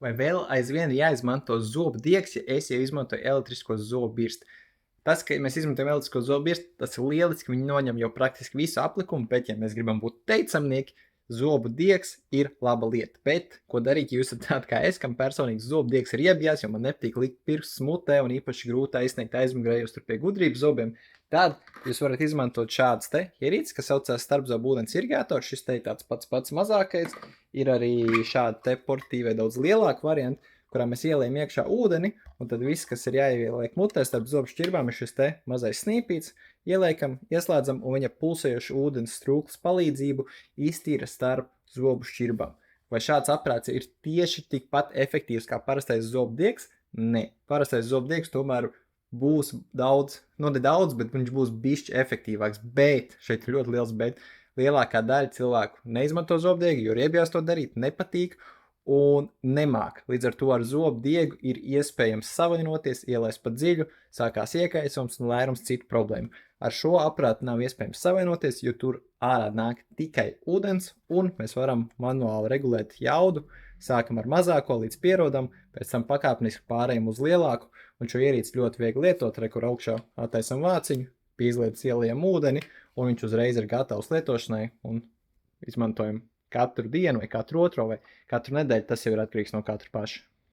Vai vēl aizvien ir jāizmanto zobu diegs, ja es jau izmantoju elektrisko zobu birstu? Tas, ka mēs izmantojam elektrisko zobu birstu, tas ir lieliski, viņi noņem jau praktiski visu aplikumu, bet ja mēs gribam būt teicamnieki, zobu diegs ir laba lieta. Bet, ko darīt, ja jūs esat tādi kā es, kam personīgi zobu diegs ir iebjās, jo man nepatīk likt pirkstus mutē un īpaši grūti aizsniegt aizmugurējos tur pie gudrības zobiem, tad jūs varat izmantot šādas te ierīces, kas saucās starpzobu ūdens irigātors. Šis te ir tāds pats mazākais. Ir arī šādi te portīvai daudz lielāku variantu, kurā mēs ieliekam iekšā ūdeni, un tad viss, kas ir jāieliek mutē starp zobu šķirbām, ir šis te mazais snīpīts. Ieliekam, ieslēdzam, un viņa pulsējošu ūdens strūklas palīdzību iztīra starp zobu šķirbām. Vai šāds aprāts ir tieši tikpat efektīvs kā parastais zobu diegs? Nē. Parastais zobu diegs tomēr būs daudz, nedaudz, bet viņš būs bišķi efektīvāks. Bet, šeit ir ļoti liels bet, lielākā daļa cilvēku neizmanto zobdiegu, jo riebjās to darīt, nepatīk un nemāk. Līdz ar to ar zobdiegu ir iespējams savainoties, ielaist pa dziļu, sākās iekaisums un vairums citu problēmu. Ar šo aparātu nav iespējams savainoties, jo tur ārā nāk tikai ūdens, un mēs varam manuāli regulēt jaudu. Sākam ar mazāko līdz pierodam, pēc tam pakāpeniski pārējām uz lielāku, un šo ierīci ļoti viegli lietot, kur augšā attaisam vāciņu, pīzlietas ieliejam ūdeni, un viņš uzreiz ir gatavs lietošanai, un izmantojam katru dienu vai katru otro vai katru nedēļu, tas jau ir atkarīgs no katra paša.